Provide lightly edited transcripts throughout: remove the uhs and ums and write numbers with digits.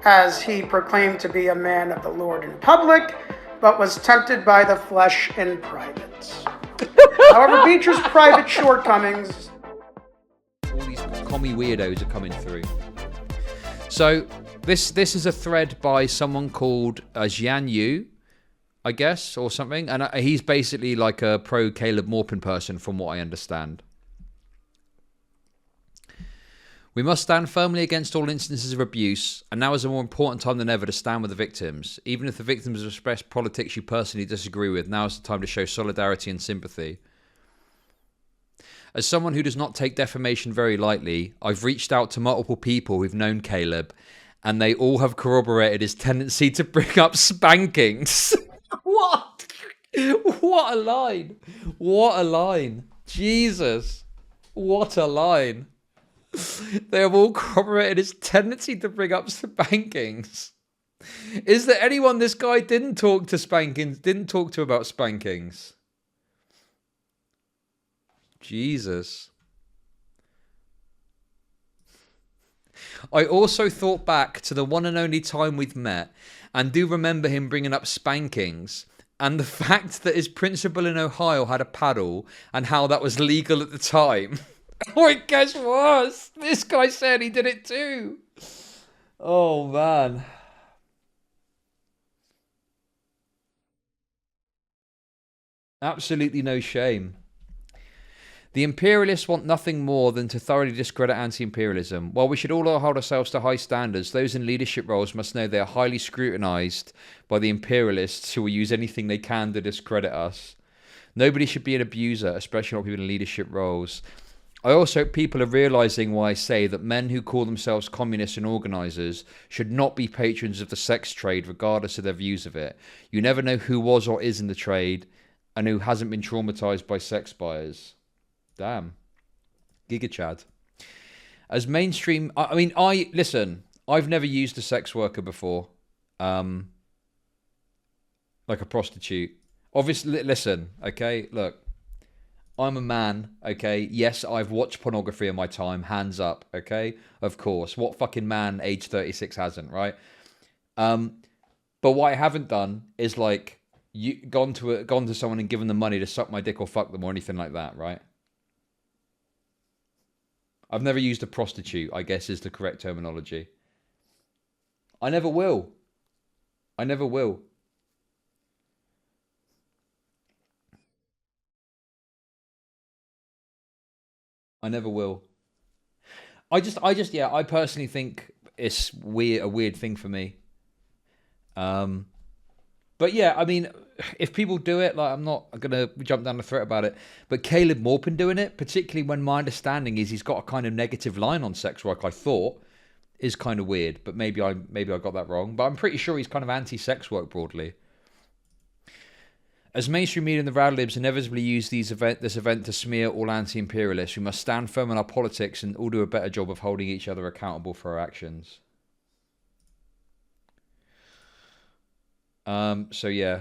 as he proclaimed to be a man of the Lord in public, but was tempted by the flesh in private. However, Beecher's private shortcomings... All these commie weirdos are coming through. So, this is a thread by someone called Jian Yu, I guess, or something. And he's basically like a pro-Caleb Maupin person, from what I understand. We must stand firmly against all instances of abuse, and now is a more important time than ever to stand with the victims. Even if the victims have expressed politics you personally disagree with, now is the time to show solidarity and sympathy. As someone who does not take defamation very lightly, I've reached out to multiple people who've known Caleb, and they all have corroborated his tendency to bring up spankings. What? What a line. What a line. Jesus. What a line. They have all corroborated his tendency to bring up spankings. Is there anyone this guy didn't talk to about spankings? Jesus. I also thought back to the one and only time we've met, and do remember him bringing up spankings, and the fact that his principal in Ohio had a paddle, and how that was legal at the time. Oh, guess what? This guy said he did it too. Oh, man. Absolutely no shame. The imperialists want nothing more than to thoroughly discredit anti-imperialism. While we should all hold ourselves to high standards, those in leadership roles must know they are highly scrutinised by the imperialists who will use anything they can to discredit us. Nobody should be an abuser, especially not people in leadership roles. I also hope people are realising why I say that men who call themselves communists and organisers should not be patrons of the sex trade, regardless of their views of it. You never know who was or is in the trade, and who hasn't been traumatised by sex buyers. Damn. Giga Chad. As mainstream... listen, I've never used a sex worker before. Like a prostitute. Obviously, listen, okay? Look. I'm a man, okay? Yes, I've watched pornography in my time. Hands up, okay? Of course. What fucking man age 36 hasn't, right? But what I haven't done is like gone to someone and given them money to suck my dick or fuck them or anything like that, right? I've never used a prostitute, I guess is the correct terminology. I never will. I never will. I never will. I personally think it's a weird thing for me. But yeah, I mean, if people do it, like, I'm not going to jump down the throat about it. But Caleb Maupin doing it, particularly when my understanding is he's got a kind of negative line on sex work, I thought, is kind of weird. But maybe I got that wrong. But I'm pretty sure he's kind of anti-sex work broadly. As mainstream media and the rad libs inevitably use this event to smear all anti-imperialists, we must stand firm in our politics and all do a better job of holding each other accountable for our actions. So yeah.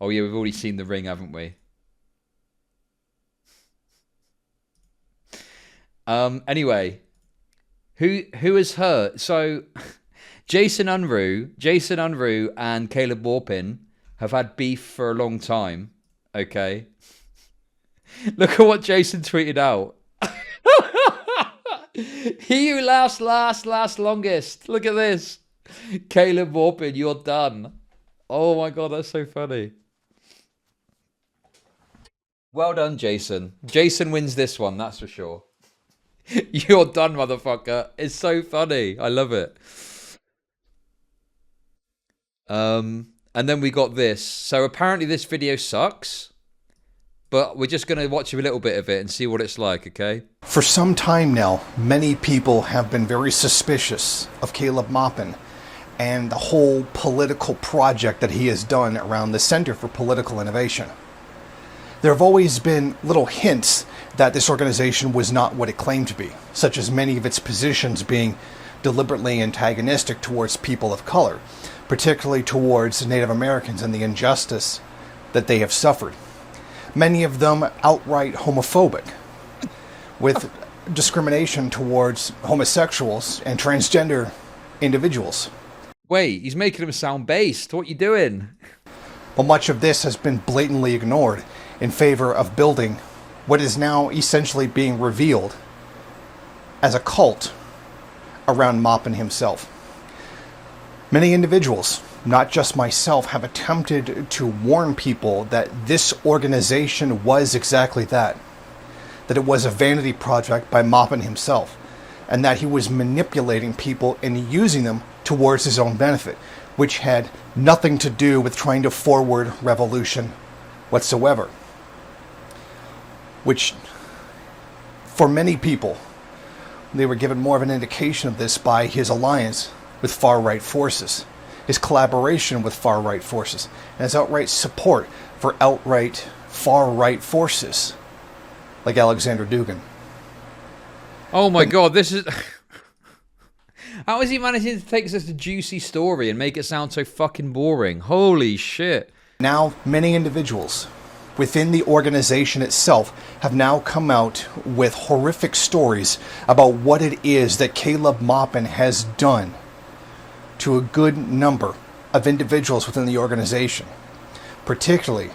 Oh yeah, we've already seen the ring, haven't we? Anyway, who is her? So Jason Unruh and Caleb Maupin have had beef for a long time. Okay. Look at what Jason tweeted out. He who laughs last longest. Look at this. Caleb Maupin, you're done. Oh my god, that's so funny. Well done, Jason. Jason wins this one, that's for sure. You're done, motherfucker. It's so funny. I love it. And then we got this. So apparently this video sucks. But we're just going to watch a little bit of it and see what it's like, okay? For some time now, many people have been very suspicious of Caleb Maupin and the whole political project that he has done around the Center for Political Innovation. There have always been little hints that this organization was not what it claimed to be, such as many of its positions being deliberately antagonistic towards people of color, particularly towards Native Americans and the injustice that they have suffered. Many of them outright homophobic, with discrimination towards homosexuals and transgender individuals. Wait, he's making him sound based. What you doing? But much of this has been blatantly ignored in favor of building what is now essentially being revealed as a cult around Maupin himself. Many individuals, not just myself, have attempted to warn people that this organization was exactly that it was a vanity project by Maupin himself, and that he was manipulating people and using them towards his own benefit, which had nothing to do with trying to forward revolution whatsoever. Which, for many people, they were given more of an indication of this by his alliance with far-right forces, his collaboration with far-right forces, and his outright support for outright far-right forces like Alexander Dugin. Oh my god, this is... How is he managing to take such a juicy story and make it sound so fucking boring? Holy shit. Now, many individuals within the organization itself have now come out with horrific stories about what it is that Caleb Maupin has done to a good number of individuals within the organization. Particularly,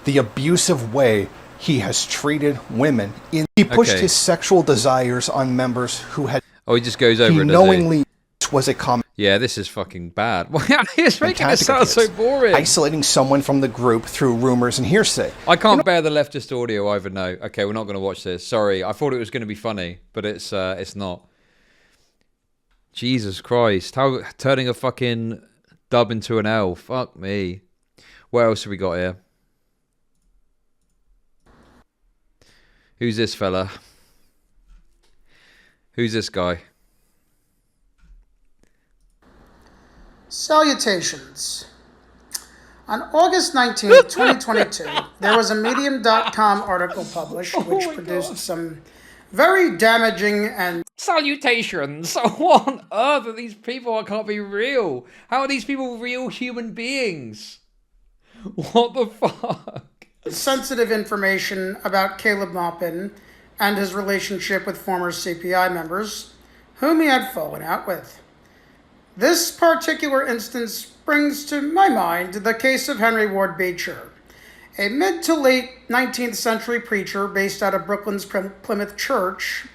the abusive way he has treated women. He pushed his sexual desires on members who had... Oh, he just goes over it, knowingly was a common... Yeah, this is fucking bad. He's making it sound so boring. Isolating someone from the group through rumors and hearsay. I can't bear the leftist audio either, no. Okay, we're not going to watch this. Sorry, I thought it was going to be funny, but it's not. Jesus Christ. How turning a fucking dub into an L. Fuck me. What else have we got here? Who's this fella? Who's this guy? Salutations. On August 19th, 2022, there was a Medium.com article published which produced some very damaging and... Salutations! What on earth are these people? I can't be real. How are these people real human beings? What the fuck? Sensitive information about Caleb Maupin and his relationship with former CPI members, whom he had fallen out with. This particular instance brings to my mind the case of Henry Ward Beecher, a mid to late 19th century preacher based out of Brooklyn's Plymouth Church,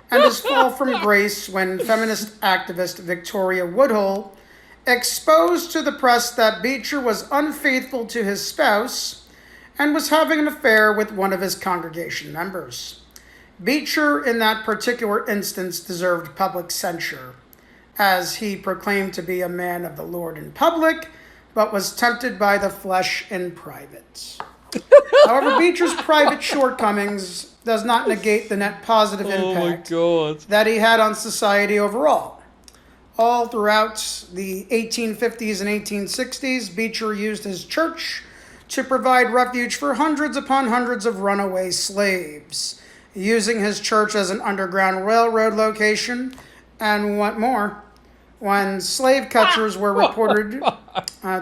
and his fall from grace when feminist activist Victoria Woodhull exposed to the press that Beecher was unfaithful to his spouse and was having an affair with one of his congregation members. Beecher, in that particular instance, deserved public censure, as he proclaimed to be a man of the Lord in public, but was tempted by the flesh in private. However, Beecher's private shortcomings does not negate the net positive impact that he had on society overall. All throughout the 1850s and 1860s, Beecher used his church to provide refuge for hundreds upon hundreds of runaway slaves, using his church as an underground railroad location, and what more, when slave catchers were reported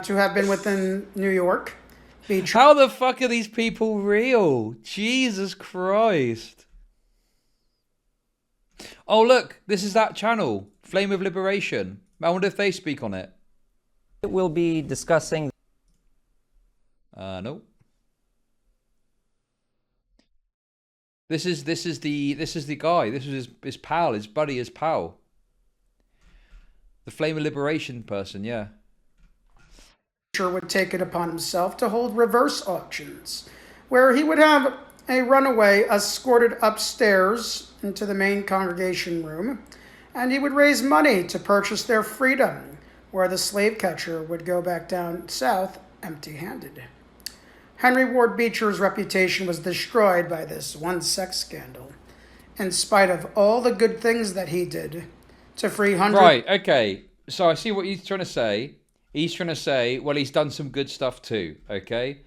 to have been within New York, Beecher... How the fuck are these people real? Jesus Christ. Oh, look, this is that channel, Flame of Liberation. I wonder if they speak on it. We'll be discussing... No. This is the guy. This was his pal, his buddy, his pal. The Flame of Liberation person, yeah. Beecher would take it upon himself to hold reverse auctions, where he would have a runaway escorted upstairs into the main congregation room, and he would raise money to purchase their freedom, where the slave catcher would go back down south empty-handed. Henry Ward Beecher's reputation was destroyed by this one sex scandal, in spite of all the good things that he did to free hundreds... Right, okay. So I see what he's trying to say. He's trying to say, well, he's done some good stuff too, okay?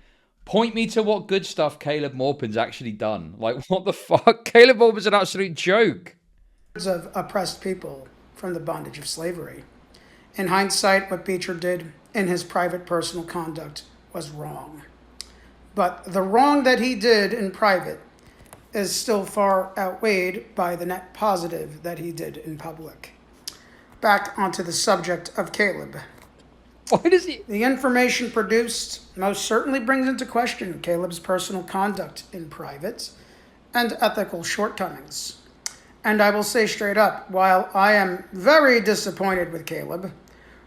Point me to what good stuff Caleb Maupin's actually done. Like, what the fuck? Caleb Maupin's an absolute joke. ...of oppressed people from the bondage of slavery. In hindsight, what Beecher did in his private personal conduct was wrong. But the wrong that he did in private is still far outweighed by the net positive that he did in public. Back onto the subject of Caleb. Why does he? The information produced most certainly brings into question Caleb's personal conduct in private and ethical shortcomings. And I will say straight up, while I am very disappointed with Caleb,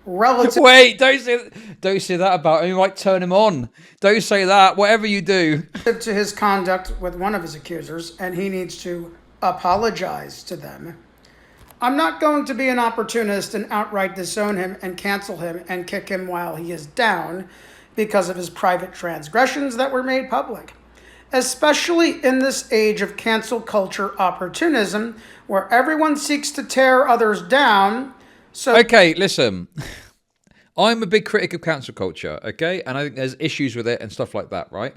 relative Wait, don't say that about him. You might turn him on. Don't say that. Whatever you do. to his conduct with one of his accusers, and he needs to apologize to them, I'm not going to be an opportunist and outright disown him and cancel him and kick him while he is down because of his private transgressions that were made public. Especially in this age of cancel culture opportunism, where everyone seeks to tear others down. So Okay, listen. I'm a big critic of cancel culture, okay? And I think there's issues with it and stuff like that, right?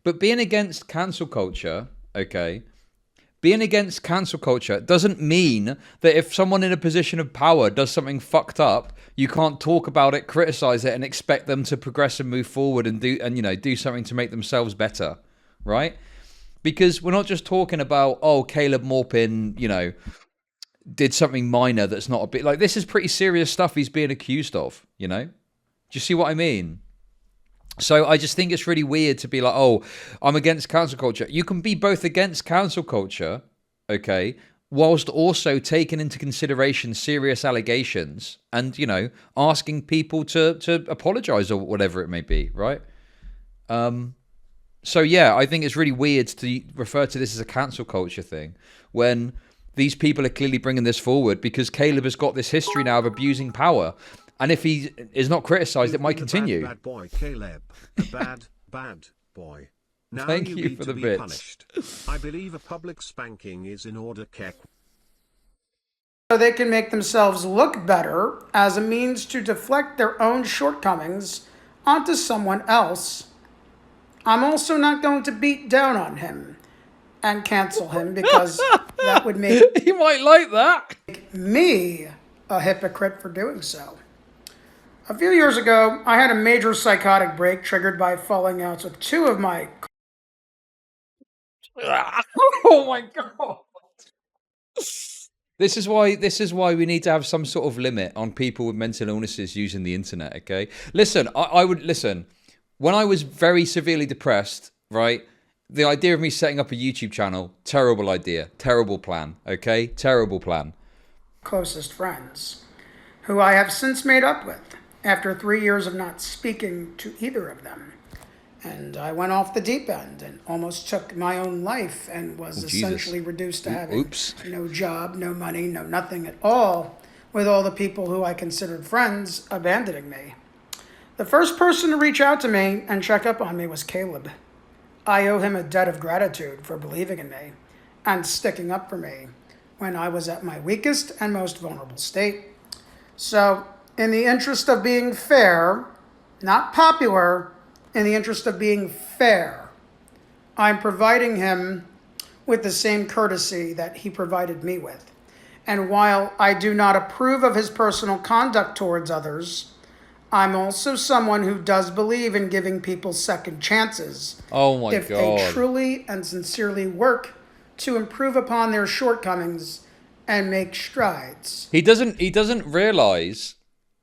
But being against cancel culture, okay, being against cancel culture doesn't mean that if someone in a position of power does something fucked up, you can't talk about it, criticize it, and expect them to progress and move forward and do something to make themselves better, right? Because we're not just talking about, oh, Caleb Maupin, did something minor that's not a bit like, this is pretty serious stuff he's being accused of, Do you see what I mean? So I just think it's really weird to be like, oh, I'm against cancel culture. You can be both against cancel culture, okay, whilst also taking into consideration serious allegations and, asking people to apologize or whatever it may be, right? So yeah, I think it's really weird to refer to this as a cancel culture thing when these people are clearly bringing this forward because Caleb has got this history now of abusing power. And if he is not criticised, it might continue. Bad boy, Caleb. A bad boy. Now Thank you you need for to the be bits. punished. I believe a public spanking is in order, Keck. so they can make themselves look better as a means to deflect their own shortcomings onto someone else. I'm also not going to beat down on him and cancel him because that would make He might like that. me a hypocrite for doing so. A few years ago, I had a major psychotic break triggered by falling outs with two of my Oh my god. This is why we need to have some sort of limit on people with mental illnesses using the internet, okay? Listen, I would listen. When I was very severely depressed, right? The idea of me setting up a YouTube channel, terrible idea, terrible plan, okay? Terrible plan. closest friends, who I have since made up with after 3 years of not speaking to either of them. And I went off the deep end and almost took my own life and was essentially reduced to having no job, no money, no nothing at all, with all the people who I considered friends abandoning me. The first person to reach out to me and check up on me was Caleb. I owe him a debt of gratitude for believing in me and sticking up for me when I was at my weakest and most vulnerable state. So, in the interest of being fair, not popular, in the interest of being fair, I'm providing him with the same courtesy that he provided me with. And while I do not approve of his personal conduct towards others, I'm also someone who does believe in giving people second chances. Oh my if god. they truly and sincerely work to improve upon their shortcomings and make strides. He doesn't realize.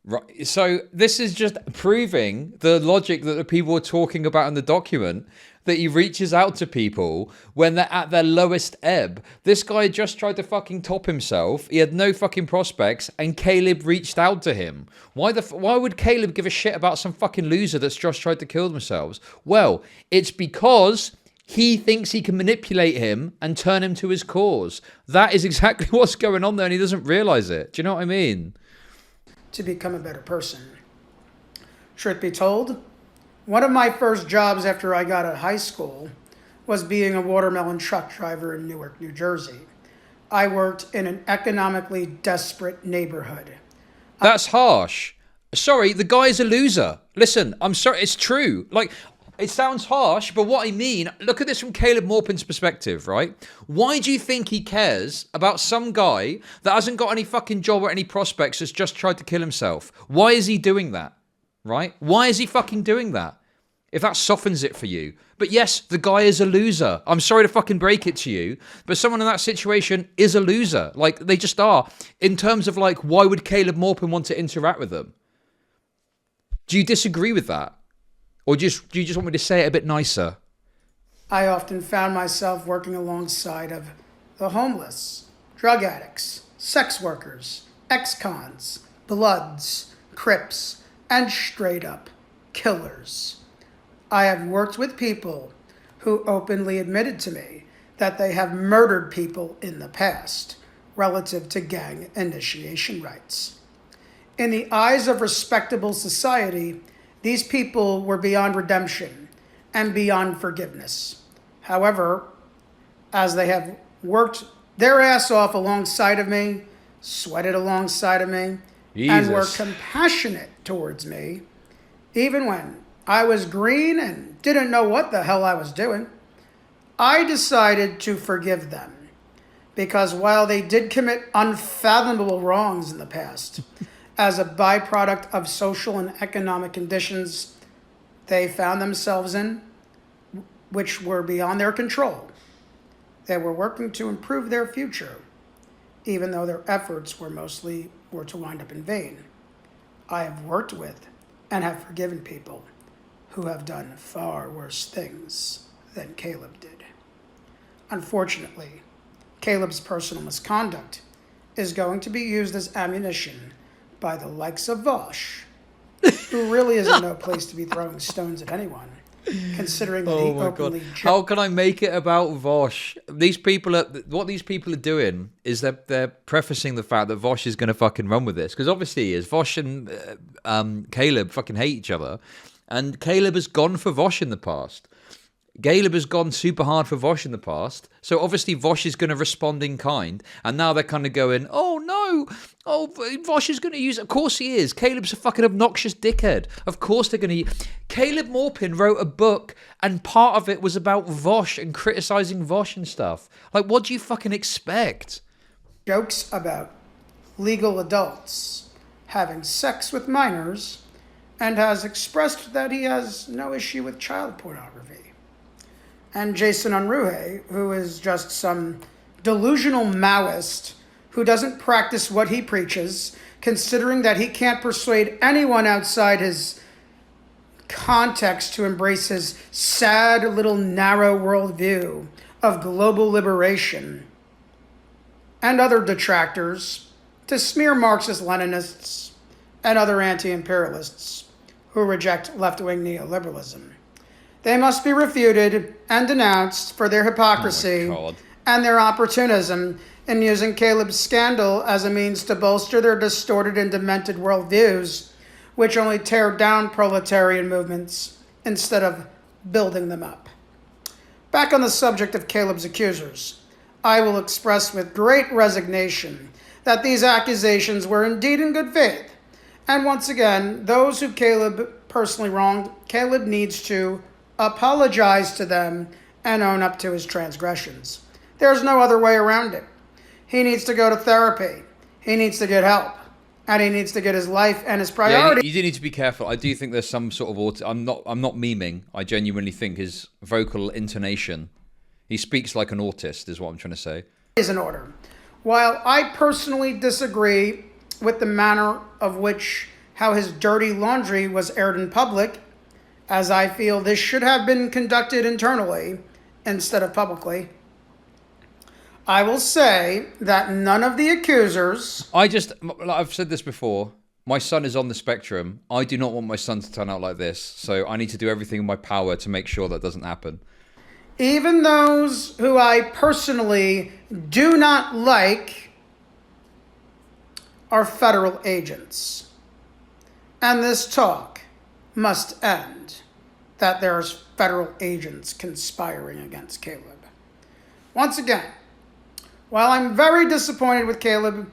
Right. So this is just proving the logic that the people are talking about in the document, that he reaches out to people when they're at their lowest ebb. This guy just tried to fucking top himself. He had no fucking prospects, and Caleb reached out to him. Why would Caleb give a shit about some fucking loser that's just tried to kill themselves? Well, it's because he thinks he can manipulate him and turn him to his cause. That is exactly what's going on there, and he doesn't realize it. Do you know what I mean? To become a better person. Truth be told, one of my first jobs after I got out of high school was being a watermelon truck driver in Newark, New Jersey. I worked in an economically desperate neighborhood. That's harsh. Sorry, the guy's a loser. Listen, I'm sorry, it's true. Like, it sounds harsh, but what I mean, look at this from Caleb Maupin's perspective, right? Why do you think he cares about some guy that hasn't got any fucking job or any prospects that's just tried to kill himself? Why is he doing that, right? Why is he fucking doing that? If that softens it for you. But yes, the guy is a loser. I'm sorry to fucking break it to you, but someone in that situation is a loser. Like, they just are. In terms of, like, why would Caleb Maupin want to interact with them? Do you disagree with that? Or do you just want me to say it a bit nicer? I often found myself working alongside of the homeless, drug addicts, sex workers, ex-cons, bloods, crips, and straight-up killers. I have worked with people who openly admitted to me that they have murdered people in the past relative to gang initiation rites. In the eyes of respectable society, these people were beyond redemption and beyond forgiveness. However, as they have worked their ass off alongside of me, sweated alongside of me, and were compassionate towards me, even when I was green and didn't know what the hell I was doing, I decided to forgive them. Because while they did commit unfathomable wrongs in the past, as a byproduct of social and economic conditions they found themselves in, which were beyond their control, they were working to improve their future, even though their efforts were to wind up in vain. I have worked with and have forgiven people who have done far worse things than Caleb did. Unfortunately, Caleb's personal misconduct is going to be used as ammunition by the likes of Vosh, who really is in no place to be throwing stones at anyone, considering that he openly... How can I make it about Vosh? What these people are doing is they're prefacing the fact that Vosh is going to fucking run with this, because obviously he is. Vosh and Caleb fucking hate each other, and Caleb has gone for Vosh in the past. Caleb has gone super hard for Vosh in the past, so obviously Vosh is going to respond in kind, and now they're kind of going, oh no, Vosh is going to use it. Of course he is. Caleb's a fucking obnoxious dickhead. Of course they're going to... Caleb Maupin wrote a book, and part of it was about Vosh and criticising Vosh and stuff. Like, what do you fucking expect? Jokes about legal adults having sex with minors, and has expressed that he has no issue with child pornography. And Jason Unruhe, who is just some delusional Maoist who doesn't practice what he preaches, considering that he can't persuade anyone outside his context to embrace his sad little narrow worldview of global liberation, and other detractors to smear Marxist-Leninists and other anti-imperialists who reject left-wing neoliberalism. They must be refuted and denounced for their hypocrisy and their opportunism in using Caleb's scandal as a means to bolster their distorted and demented worldviews, which only tear down proletarian movements instead of building them up. Back on the subject of Caleb's accusers, I will express with great resignation that these accusations were indeed in good faith. And once again, those who Caleb personally wronged, Caleb needs to apologize to them and own up to his transgressions. There's no other way around it. He needs to go to therapy. He needs to get help. And he needs to get his life and his priorities. Yeah, you do need to be careful. I do think there's some sort of I'm not memeing. I genuinely think his vocal intonation, he speaks like an autist, is what I'm trying to say. Is in order. While I personally disagree with the manner of which how his dirty laundry was aired in public, as I feel this should have been conducted internally instead of publicly, I will say that none of the accusers... I've said this before, my son is on the spectrum. I do not want my son to turn out like this, so I need to do everything in my power to make sure that doesn't happen. Even those who I personally do not like are federal agents. And this talk must end that there's federal agents conspiring against Caleb. Once again, while I'm very disappointed with Caleb,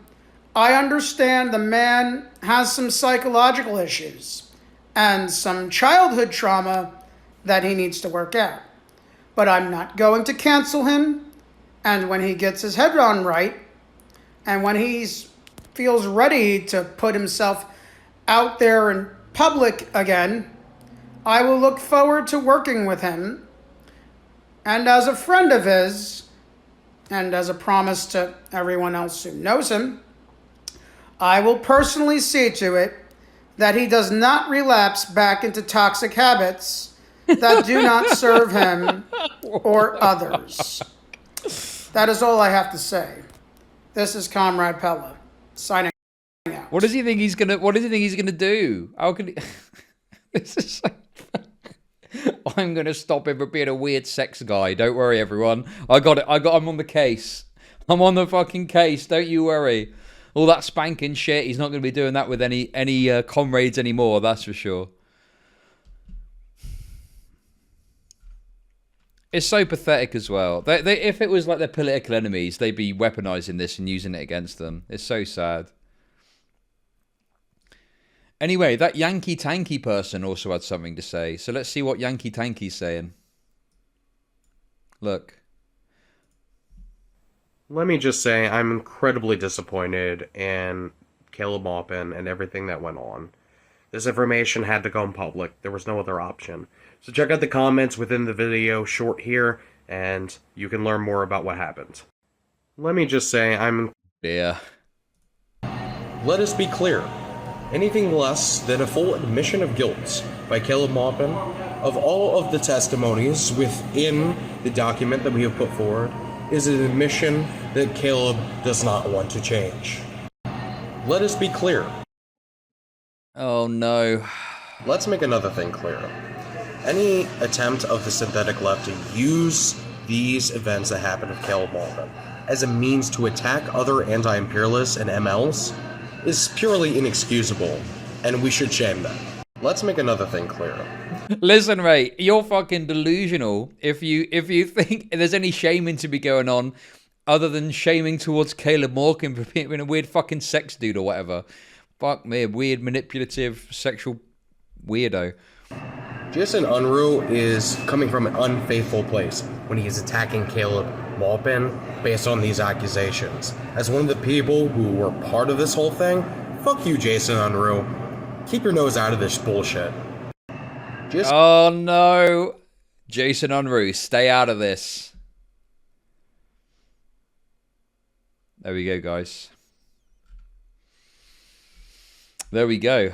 I understand the man has some psychological issues and some childhood trauma that he needs to work out. But I'm not going to cancel him, and when he gets his head on right, and when he feels ready to put himself out there in public again, I will look forward to working with him, and as a friend of his, and as a promise to everyone else who knows him, I will personally see to it that he does not relapse back into toxic habits that do not serve him or others. That is all I have to say. This is Comrade Pella, signing out. What does he think he's gonna? What does he think he's gonna do? How can he? This is so. I'm gonna stop him from being a weird sex guy. Don't worry, everyone. I got it. I'm on the case. I'm on the fucking case. Don't you worry. All that spanking shit. He's not gonna be doing that with any comrades anymore. That's for sure. It's so pathetic as well. If it was like their political enemies, they'd be weaponizing this and using it against them. It's so sad. Anyway, that Yankee Tanky person also had something to say. So let's see what Yankee Tanky's saying. Look. Let me just say, I'm incredibly disappointed in Caleb Maupin and everything that went on. This information had to go in public. There was no other option. So check out the comments within the video short here, and you can learn more about what happened. Let me just say, Yeah. Let us be clear. Anything less than a full admission of guilt by Caleb Maupin of all of the testimonies within the document that we have put forward is an admission that Caleb does not want to change. Let us be clear. Oh no. Let's make another thing clear. Any attempt of the synthetic left to use these events that happened with Caleb Maupin as a means to attack other anti-imperialists and MLs is purely inexcusable, and we should shame them. Let's make another thing clear. Listen, Ray, you're fucking delusional if you think there's any shaming to be going on other than shaming towards Caleb Maupin for being a weird fucking sex dude or whatever. Fuck me, a weird, manipulative, sexual weirdo. Jason Unruh is coming from an unfaithful place when he is attacking Caleb Maupin based on these accusations. As one of the people who were part of this whole thing, fuck you, Jason Unruh. Keep your nose out of this bullshit. Oh no. Jason Unruh, stay out of this. There we go, guys. There we go.